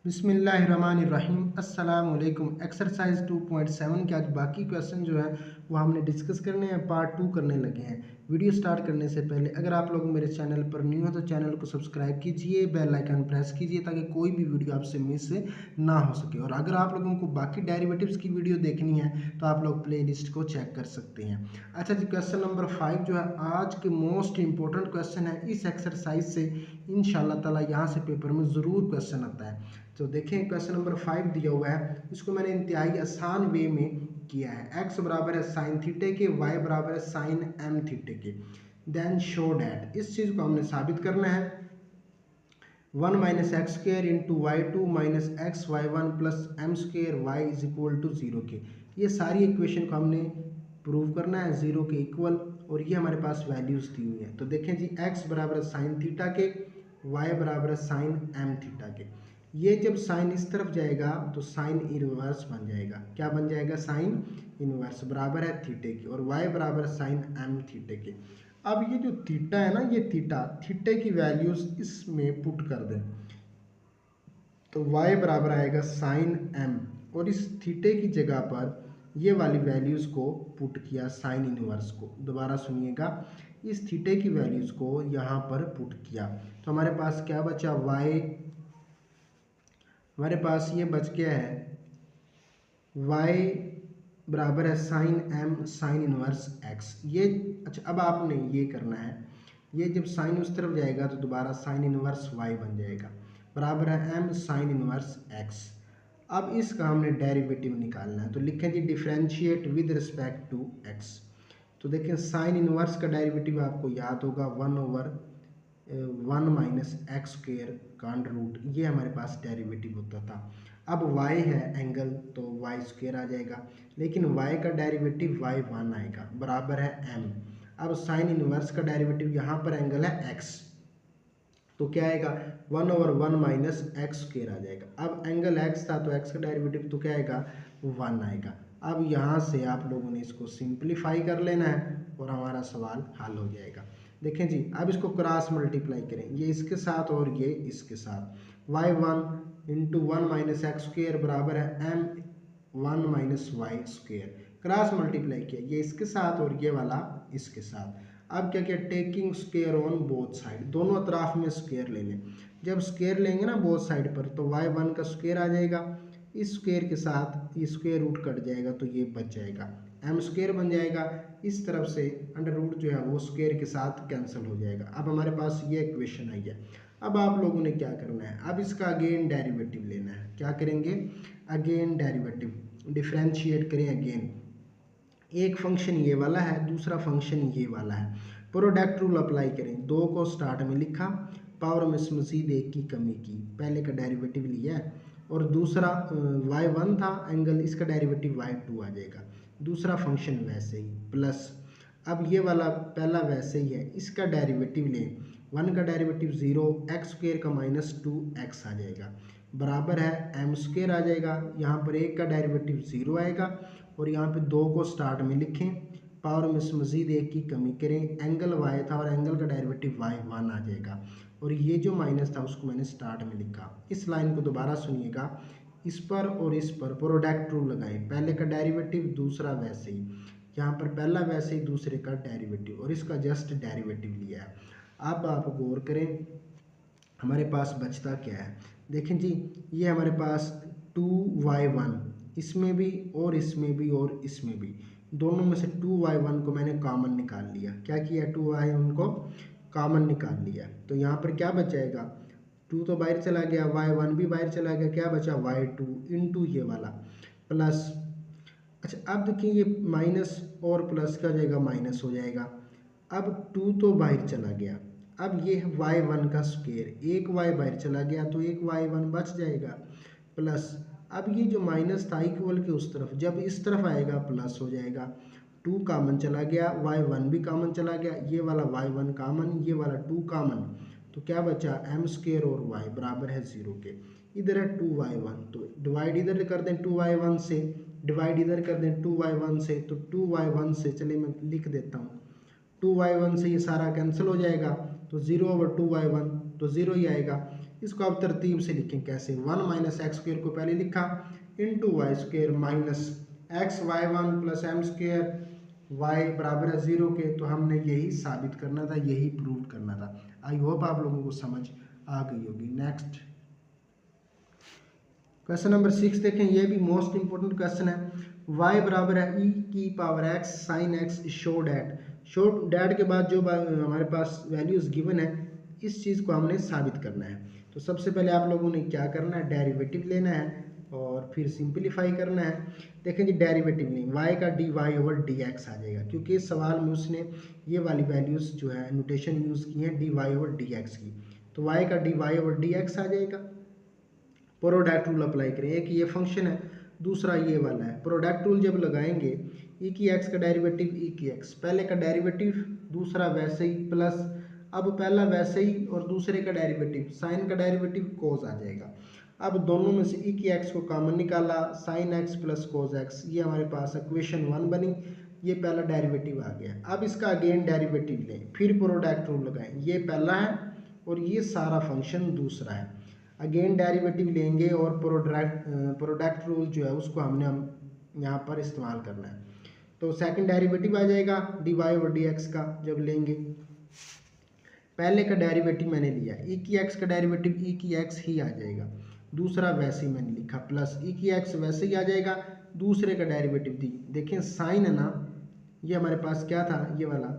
बिस्मिल्लाहिर्रहमानिर्रहीम अस्सलाम वालेकुम। एक्सरसाइज 2.7 के आज बाकी क्वेश्चन जो है वो हमने डिस्कस करने हैं, पार्ट 2 करने लगे हैं। वीडियो स्टार्ट करने से पहले अगर आप लोग मेरे चैनल पर न्यू हो तो चैनल को सब्सक्राइब कीजिए, बेल आइकन प्रेस कीजिए ताकि कोई भी वीडियो आपसे मिस ना हो सके। और अगर आप लोगों को बाकी डेरिवेटिव्स की वीडियो देखनी है तो आप लोग प्ले लिस्ट को चेक कर सकते हैं। अच्छा जी, क्वेश्चन नंबर 5 जो है आज के मोस्ट इंपॉर्टेंट क्वेश्चन है। इस एक्सरसाइज से इंशाल्लाह ताला यहाँ से पेपर में ज़रूर क्वेश्चन आता है। तो देखें क्वेश्चन नंबर 5 दिया हुआ है, इसको मैंने इंतहाई आसान वे में किया है। x बराबर है साइन थीटे के, y बराबर है साइन m थीटे के। देन शो डैट, इस चीज़ को हमने साबित करना है 1 minus x square into y two minus x y one plus m square y is equal to 0 के। ये सारी इक्वेशन को हमने प्रूव करना है 0 के इक्वल, और ये हमारे पास वैल्यूज दी हुई है। तो देखें जी, x बराबर है साइन थीटा के, y बराबर है साइन m थीटा के। ये जब साइन इस तरफ जाएगा तो साइन इनवर्स बन जाएगा। क्या बन जाएगा? साइन इनवर्स बराबर है थीटे के, और y बराबर है साइन m थीटे के। अब ये जो थीटा है ना, ये थीटे की वैल्यूज इसमें पुट कर दें तो y बराबर आएगा साइन m, और इस थीटे की जगह पर ये वाली वैल्यूज़ को पुट किया साइन इनवर्स को। दोबारा सुनिएगा, इस थीटे की वैल्यूज़ को यहाँ पर पुट किया तो हमारे पास क्या बचा? y, हमारे पास ये बच गया है y बराबर है sine m sine inverse x। ये अच्छा, अब आपने ये करना है, ये जब साइन उस तरफ जाएगा तो दोबारा साइन इनवर्स y बन जाएगा, बराबर है m साइन इनवर्स x। अब इसका हमने डेरिवेटिव निकालना है, तो लिखें जी differentiate with respect to x। तो देखें साइन इनवर्स का डेरिवेटिव आपको याद होगा 1/1 माइनस एक्स स्क्र का अंडर रूट, ये हमारे पास डेरिवेटिव होता था। अब y है एंगल, तो y स्क्र आ जाएगा, लेकिन y का डेरिवेटिव y1 आएगा, बराबर है m। अब साइन इनवर्स का डेरिवेटिव यहाँ पर एंगल है x, तो क्या आएगा? 1/1 माइनस एक्स स्क्र आ जाएगा। अब एंगल x था तो x का डेरिवेटिव तो क्या आएगा? 1 आएगा। अब यहाँ से आप लोगों ने इसको सिंप्लीफाई कर लेना है और हमारा सवाल हल हो जाएगा। देखें जी, अब इसको क्रॉस मल्टीप्लाई करें, ये इसके साथ और ये इसके साथ। y1 into 1 minus x square बराबर है m1 minus y square. Cross multiply किया, ये इसके साथ और ये वाला इसके साथ। अब क्या किया? Taking square on both side, दोनों अतराफ में स्क्वायर ले लें। जब स्क्वायर लेंगे ना बोथ साइड पर तो y1 का स्क्वायर आ जाएगा, इस स्क्वायर के साथ ये स्क्वायर रूट कट जाएगा तो ये बच जाएगा, m स्क्वायर बन जाएगा। इस तरफ से अंडर रूट जो है वो स्क्वायर के साथ कैंसिल हो जाएगा। अब हमारे पास ये इक्वेशन आई है। अब आप लोगों ने क्या करना है? अब इसका अगेन डेरिवेटिव लेना है। क्या करेंगे? अगेन डेरिवेटिव, डिफ्रेंशिएट करें अगेन। एक फंक्शन ये वाला है, दूसरा फंक्शन ये वाला है। प्रोडक्ट रूल अप्लाई करें, दो को स्टार्ट में लिखा, पावर में मजीद एक की कमी की, पहले का डेरिवेटिव लिया है, और दूसरा y1 था एंगल, इसका डेरिवेटिव y2 आ जाएगा। दूसरा फंक्शन वैसे ही प्लस, अब ये वाला पहला वैसे ही है, इसका डेरिवेटिव लें। 1 का डेरिवेटिव 0, एक्स स्क्र का -2x आ जाएगा, बराबर है m स्क्र आ जाएगा। यहाँ पर एक का डेरिवेटिव 0 आएगा, और यहाँ पे दो को स्टार्ट में लिखें, पावर में मजीद एक की कमी करें, एंगल y था और एंगल का डेरिवेटिव y1 आ जाएगा, और ये जो माइनस था उसको मैंने स्टार्ट में लिखा। इस लाइन को दोबारा सुनिएगा, इस पर और इस पर प्रोडक्ट रूल लगाएं, पहले का डेरिवेटिव दूसरा वैसे ही, यहाँ पर पहला वैसे ही दूसरे का डेरिवेटिव, और इसका जस्ट डेरिवेटिव लिया है। अब आप गौर करें हमारे पास बचता क्या है। देखें जी, ये हमारे पास 2y1, इसमें भी और इसमें भी और इसमें भी, दोनों में से 2y1 को मैंने कॉमन निकाल लिया। क्या किया? 2y1 को कॉमन निकाल लिया, तो यहाँ पर क्या बच जाएगा? 2 तो बाहर चला गया, y1 भी बाहर चला गया, क्या बचा? y2 इंटू ये वाला प्लस। अच्छा, अब देखिए ये माइनस और प्लस का जाएगा माइनस हो जाएगा। अब 2 तो बाहर चला गया, अब ये है y1 का स्क्वायर, एक y बाहर चला गया तो एक y1 बच जाएगा, प्लस। अब ये जो माइनस था इक्वल के उस तरफ, जब इस तरफ आएगा प्लस हो जाएगा। 2 कामन चला गया, y1 भी कामन चला गया, ये वाला y1 कामन, ये वाला 2 कामन, तो क्या बचा? m स्क्वायर और y बराबर है 0 के। इधर है 2y1, तो डिवाइड इधर कर दें 2y1 से, डिवाइड इधर कर दें 2y1 से, तो 2y1 से चलिए मैं लिख देता हूँ, 2y1 से ये सारा कैंसिल हो जाएगा, तो 0/2y1 तो 0 ही आएगा। इसको आप तरतीब से लिखें। कैसे? 1 माइनस एक्स स्क्वायर को पहले लिखा into y square minus x y one plus m square y बराबर है 0 के। तो हमने यही साबित करना था, यही प्रूव करना था। आई होप आप लोगों को समझ आ गई होगी। नेक्स्ट क्वेश्चन नंबर 6 देखें, ये भी मोस्ट इंपोर्टेंट क्वेश्चन है। y बराबर है e की power x sine x show that के बाद जो हमारे पास वैल्यूज गिवन है, इस चीज़ को हमने साबित करना है। तो सबसे पहले आप लोगों ने क्या करना है, डेरिवेटिव लेना है और फिर सिंपलीफाई करना है। देखें जी, डेरिवेटिव नहीं, y का dy ओवर dx आ जाएगा, क्योंकि इस सवाल में उसने ये वाली वैल्यूज़ जो है नोटेशन यूज़ की है dy ओवर dx की। तो y का dy ओवर dx आ जाएगा। प्रोडक्ट रूल अप्लाई करें, एक ये फंक्शन है, दूसरा ये वाला है। प्रोडक्ट रूल जब लगाएंगे, ई की एक्स का डेरिवेटिव ई की एक्स, पहले का डेरिवेटिव दूसरा वैसे ही प्लस, अब पहला वैसे ही और दूसरे का डेरिवेटिव साइन का डेरिवेटिव कोस आ जाएगा। अब दोनों में से ई की एक्स को कॉमन निकाला, sine x plus cos x, ये हमारे पास इक्वेशन 1 बनी। ये पहला डेरिवेटिव आ गया। अब इसका अगेन डेरिवेटिव लें, फिर प्रोडक्ट रूल लगाएं, ये पहला है और ये सारा फंक्शन दूसरा है। अगेन डेरिवेटिव लेंगे और प्रोडक्ट रूल जो है उसको हमने यहाँ पर इस्तेमाल करना है। तो सेकंड डेरिवेटिव आ जाएगा dy और dx का जब लेंगे। पहले का डेरिवेटिव मैंने लिया, e की x का डेरिवेटिव e की x ही आ जाएगा, दूसरा वैसे ही मैंने लिखा प्लस e की x वैसे ही आ जाएगा, दूसरे का डेरिवेटिव दी। देखें साइन है ना, ये हमारे पास क्या था, ये वाला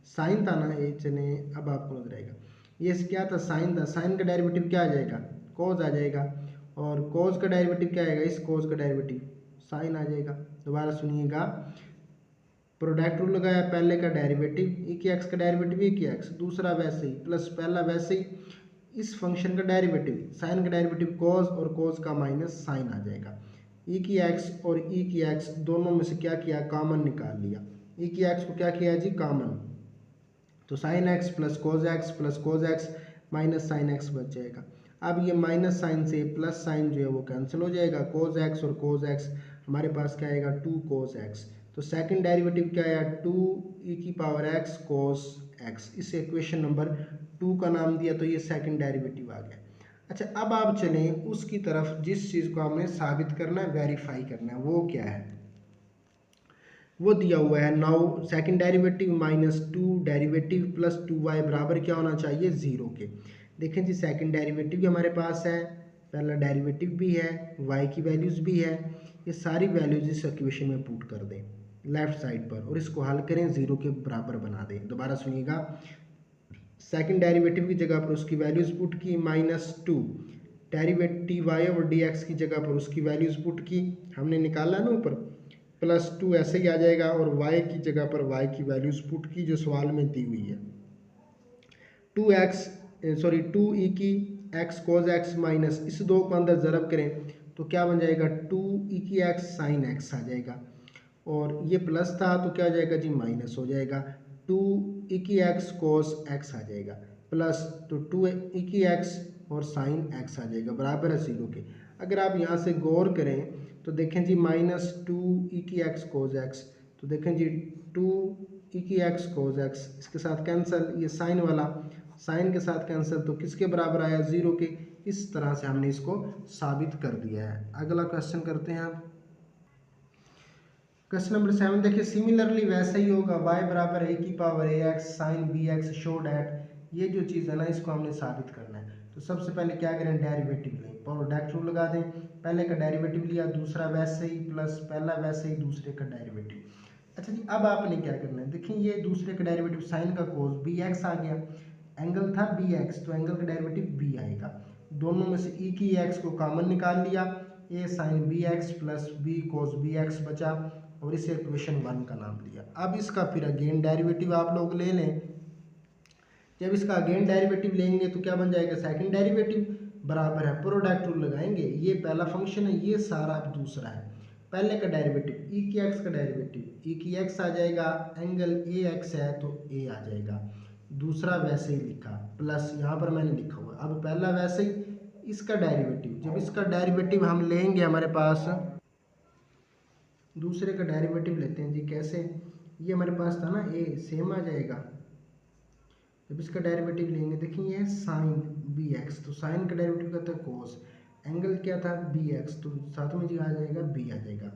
साइन था ना, ये चले अब आपको नजर आएगा, ये क्या था, साइन था। साइन का डेरिवेटिव क्या आ जाएगा, कोस आ जाएगा, और कोस का डेरिवेटिव क्या आएगा, इस कोस का डेरिवेटिव साइन आ जाएगा। दोबारा सुनिएगा, प्रोडक्ट रूल लगाया, पहले का डेरिवेटिव ई की एक्स का डेरिवेटिव ई की एक्स, दूसरा वैसे ही प्लस पहला वैसे ही, इस फंक्शन का डेरिवेटिव साइन का डेरिवेटिव कोस और कोस का माइनस साइन आ जाएगा। ई की एक्स और ई की एक्स दोनों में से क्या किया, कॉमन निकाल लिया। ई की एक्स को क्या किया जी, कॉमन, तो sine x plus cos x minus sine x बच जाएगा। अब ये माइनस साइन से प्लस साइन जो है वो कैंसिल हो जाएगा, कोस एक्स और कोस एक्स हमारे पास क्या आएगा, 2 कोस एक्स। तो सेकंड डेरिवेटिव क्या आया, 2 ई की पावर एक्स कोस एक्स, इस इक्वेशन नंबर 2 का नाम दिया, तो ये सेकंड डेरिवेटिव आ गया। अच्छा, अब आप चलें उसकी तरफ जिस चीज़ को हमने साबित करना है, वेरीफाई करना है, वो क्या है, वो दिया हुआ है। Now second derivative minus 2 derivative plus 2y बराबर क्या होना चाहिए, 0 के। देखें जी, सेकंड डेरिवेटिव भी हमारे पास है, पहला डेरिवेटिव भी है, y की वैल्यूज़ भी है, ये सारी वैल्यूज इस इक्वेशन में पुट कर दें लेफ्ट साइड पर और इसको हल करें, 0 के बराबर बना दें। दोबारा सुनिएगा, सेकंड डेरिवेटिव की जगह पर उसकी वैल्यूज़ पुट की, माइनस 2 डेरिवेटिव y और dx की जगह पर उसकी वैल्यूज़ पुट की, हमने निकाला ना ऊपर, प्लस 2 ऐसे ही आ जाएगा, और y की जगह पर y की वैल्यूज़ पुट की जो सवाल में दी हुई है, 2 ई की x कोस x माइनस इस दो को अंदर ज़रब करें तो क्या बन जाएगा, 2 ई की x साइन x आ जाएगा, और ये प्लस था तो क्या हो जाएगा जी, माइनस हो जाएगा, 2 ई की x कोस x आ जाएगा, प्लस तो 2 ई की x और साइन x आ जाएगा, बराबर है 0 के। अगर आप यहाँ से गौर करें तो देखें जी, माइनस 2 ई की एक्स कोस एक्स, तो देखें जी 2 ई की एक्स कोस एक्स, इसके साथ कैंसिल, ये साइन वाला साइन के साथ कैंसिल, तो किसके बराबर आया, 0 के। इस तरह से हमने इसको साबित कर दिया है। अगला क्वेश्चन करते हैं आप, क्वेश्चन नंबर 7 देखिए, सिमिलरली वैसा ही होगा, y बराबर है की power a x sine B x show that, ये जो चीज़ है ना इसको हमने साबित करना है। तो सबसे पहले क्या करें, डेरिवेटिव लें, प्रोडक्ट रूल लगा दें, पहले का डेरिवेटिव लिया, दूसरा वैसे ही प्लस पहला वैसे ही दूसरे का डेरिवेटिव। अच्छा जी, अब आपने क्या करना है, देखिए ये दूसरे का डेरिवेटिव साइन का कोस बी एक्स आ गया, एंगल था बी एक्स, तो एंगल का डेरिवेटिव बी आएगा, दोनों में से ई की एक्स को कॉमन निकाल लिया, A sine B X plus B cos B X बचा, और इसे इक्वेशन 1 का नाम दिया। अब इसका फिर अगेन डेरिवेटिव आप लोग ले लें, जब इसका अगेन डेरिवेटिव लेंगे तो क्या बन जाएगा, सेकंड डेरिवेटिव बराबर है, प्रोडक्ट रूल लगाएंगे, ये पहला फंक्शन है, ये सारा अब दूसरा है, पहले का डेरिवेटिव ई की एक्स का डेरिवेटिव ई की एक्स आ जाएगा, एंगल ए एक्स है तो ए आ जाएगा, दूसरा वैसे ही लिखा प्लस यहाँ पर मैंने लिखा हुआ, अब पहला वैसे ही, इसका डेरिवेटिव, जब इसका डेरिवेटिव हम लेंगे हमारे पास दूसरे का डेरिवेटिव लेते हैं जी, कैसे, ये हमारे पास था ना ए, सेम आ जाएगा, जब इसका डेरिवेटिव लेंगे, देखिए ये साइन बी एक्स, तो साइन का डेरिवेटिव क्या था कोस, एंगल क्या था बी एक्स, तो साथ में जो आ जाएगा बी आ जाएगा।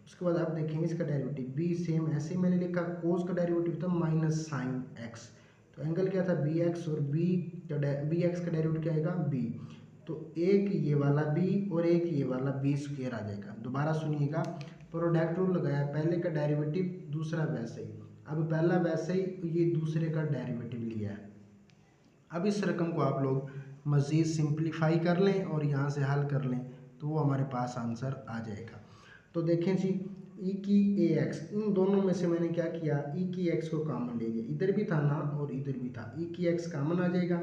उसके बाद आप देखेंगे इसका डेरिवेटिव बी सेम ऐसे ही मैंने लिखा, कोस का डेरिवेटिव था माइनस साइन एक्स, तो एंगल क्या था बी एक्स और बी एक्स का डेरिवेटिव क्या आएगा बी, तो एक ये वाला बी और एक ये वाला बी स्क्वायर आ जाएगा। दोबारा सुनिएगा, प्रोडक्ट रूल लगाया, पहले का डेरिवेटिव दूसरा वैसे ही, अब पहला वैसे ही ये दूसरे का डेरिवेटिव लिया है। अब इस रकम को आप लोग मज़ीद सिंप्लीफाई कर लें और यहाँ से हल कर लें तो वो हमारे पास आंसर आ जाएगा। तो देखें जी, ई की ए एक्स, इन दोनों में से मैंने क्या किया, ई की एक्स को कॉमन ले लिया, इधर भी था ना और इधर भी था, ई की एक्स कॉमन आ जाएगा,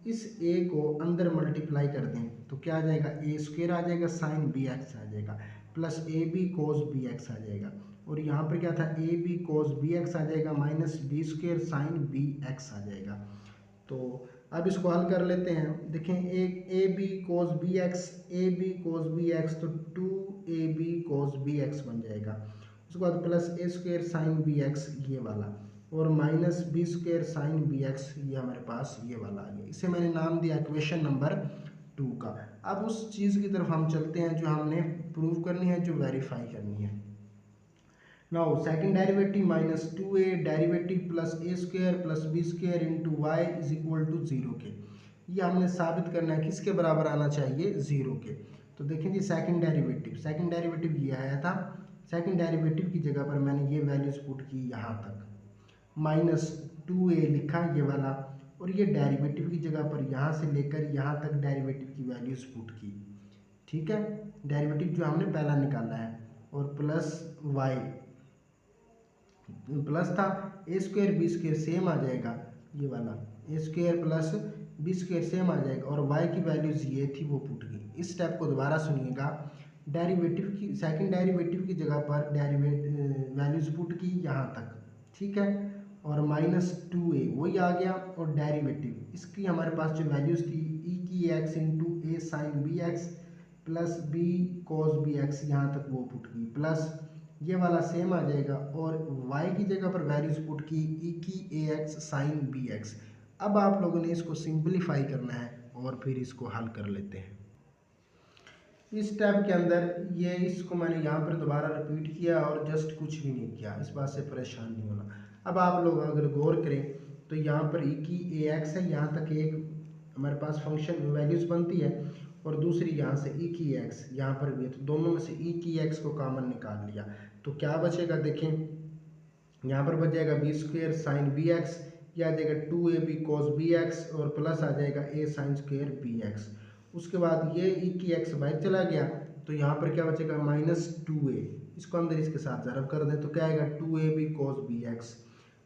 इस ए को अंदर मल्टीप्लाई कर दें तो क्या आ जाएगा ए स्क्वायर आ जाएगा, साइन बी एक्स आ जाएगा, plus A B cos B X आ जाएगा, और यहाँ पर क्या था A B cos B X आ जाएगा, minus B square sine B X आ जाएगा। तो अब इसको हल कर लेते हैं, देखें एक a B cos B x, a B cos B x, तो 2ab कोस बी एक्स बन जाएगा। उसके बाद plus a square sine B x ये वाला, और minus B square sine B x ये हमारे पास ये वाला आ गया। इसे मैंने नाम दिया इक्वेशन नंबर 2 का। अब उस चीज़ की तरफ हम चलते हैं जो हमने प्रूव करनी है, जो वेरीफाई करनी है। Now second derivative minus 2a derivative plus a square plus B square into y is equal to 0 के, ये हमने साबित करना है किसके बराबर आना चाहिए 0 के। तो देखें जी सेकंड डेरिवेटिव ये आया था, सेकंड डेरिवेटिव की जगह पर मैंने ये वैल्यूज पुट की यहाँ तक, माइनस 2a लिखा ये वाला, और ये डेरिवेटिव की जगह पर यहाँ से लेकर यहाँ तक डेरिवेटिव की वैल्यूज पुट की, ठीक है, डेरिवेटिव जो हमने पहला निकाला है, और प्लस वाई प्लस था, A square B square same आ जाएगा ये वाला, A square plus B square same आ जाएगा, और वाई की वैल्यूज ये थी वो पुट गई। इस स्टेप को दोबारा सुनिएगा, डेरिवेटिव की सेकंड डेरिवेटिव की जगह पर वैल्यूज पुट की यहाँ तक, ठीक है, और माइनस 2a वही आ गया, और डेरिवेटिव इसकी हमारे पास जो वैल्यूज थी ई की X into A sine B X plus B cos B X यहाँ तक वो पुट की, प्लस ये वाला सेम आ जाएगा, और y की जगह पर वैल्यूज पुट की ई की ए एक्स साइन बी एक्स। अब आप लोगों ने इसको सिंप्लीफाई करना है और फिर इसको हल कर लेते हैं। इस स्टेप के अंदर ये इसको मैंने यहाँ पर दोबारा रिपीट किया और जस्ट कुछ भी नहीं किया, इस बात से परेशान नहीं होना। अब आप लोग अगर गौर करें तो यहाँ पर ई की ए एक्स है, यहाँ तक एक हमारे पास फंक्शन वैल्यूज बनती है, और दूसरी यहाँ से ई की एक्स यहाँ पर भी है, तो दोनों में से ई की एक्स को कॉमन निकाल लिया, तो क्या बचेगा देखें, यहाँ पर बच जाएगा b square sine B x, ये आ जाएगा 2ab cos बी एक्स, और प्लस आ जाएगा a sine square b x. उसके बाद ये ई की एक्स बाहर चला गया, तो यहाँ पर क्या बचेगा माइनस 2a, इसको अंदर इसके साथ ज़रब कर दें तो क्या आएगा 2ab cos बी एक्स,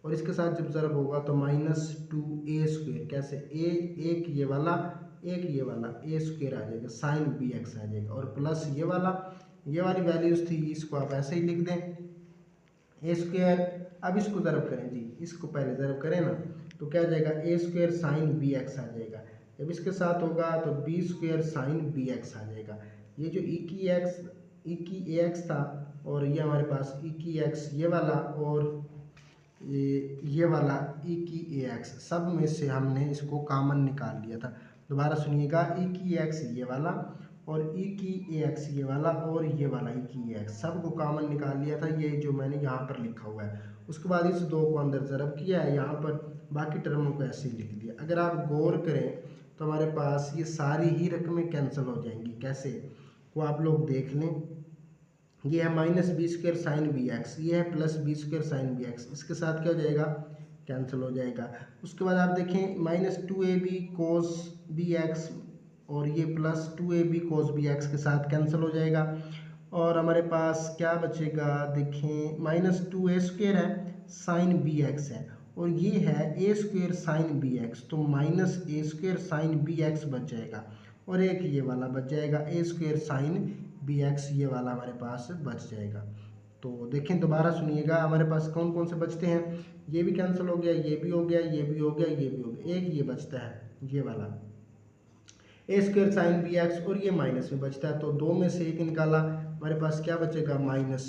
और इसके साथ जब ज़रब होगा तो माइनस 2a स्क्वायर, कैसे एक ये वाला एक ये वाला a स्क्वायर आ जाएगा साइन बी एक्स आ जाएगा, और प्लस ये वाली वैल्यूज़ थी, इसको आप ऐसे ही लिख दें ए स्क्वायर। अब इसको ज़रब करें जी, इसको पहले ज़रब करें ना, तो क्या आ जाएगा A square sine B X आ जाएगा, जब इसके साथ होगा तो B square sine B X आ जाएगा। ये जो ई की ए एक्स था, और ये हमारे पास ई की एक्स ये वाला, और ये वाला ई की ए एक्स, सब में से हमने इसको कॉमन निकाल लिया था। दोबारा सुनिएगा, ई की एक्स ये वाला और ई की ए एक्स ये वाला और ये वाला ई की ए एक्स, सब को कॉमन निकाल लिया था, ये जो मैंने यहाँ पर लिखा हुआ है। उसके बाद इस दो को अंदर ज़रब किया है, यहाँ पर बाकी टर्मों को ऐसे ही लिख दिया। अगर आप गौर करें तो हमारे पास ये सारी ही रकमें कैंसिल हो जाएंगी, कैसे वो आप लोग देख लें। ये है minus B square sine B x, ये है plus B square sine B x, इसके साथ क्या हो जाएगा कैंसिल हो जाएगा। उसके बाद आप देखें minus 2ab cos B x, और ये plus 2ab cos B x के साथ कैंसिल हो जाएगा, और हमारे पास क्या बचेगा देखें, माइनस 2a स्क्वायर है साइन बी एक्स है, और ये है ए स्क्वायर साइन बी एक्स, तो minus A square sine B x बच जाएगा, और एक ये वाला बच जाएगा A square sine B x, ये वाला हमारे पास बच जाएगा। तो देखें दोबारा सुनिएगा, हमारे पास कौन कौन से बचते हैं, ये भी कैंसिल हो गया, ये भी हो गया, ये भी हो गया, ये भी हो गया, एक ये बचता है ये वाला A square sine B x, और ये माइनस में बचता है, तो दो में से एक निकाला, हमारे पास क्या बचेगा minus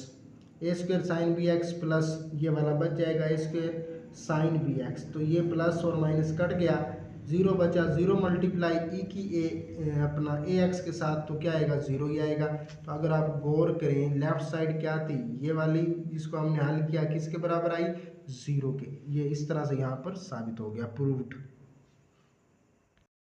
A square sine B X plus ये वाला बच जाएगा A square sine B x, तो ये प्लस और माइनस कट गया, ज़ीरो बचा, ज़ीरो मल्टीप्लाई ई की अपना ए एक्स के साथ तो क्या आएगा, ज़ीरो ही आएगा। तो अगर आप गौर करें लेफ्ट साइड क्या थी, ये वाली जिसको हमने हल किया किसके बराबर आई, ज़ीरो के। ये इस तरह से यहाँ पर साबित हो गया, प्रूव्ड।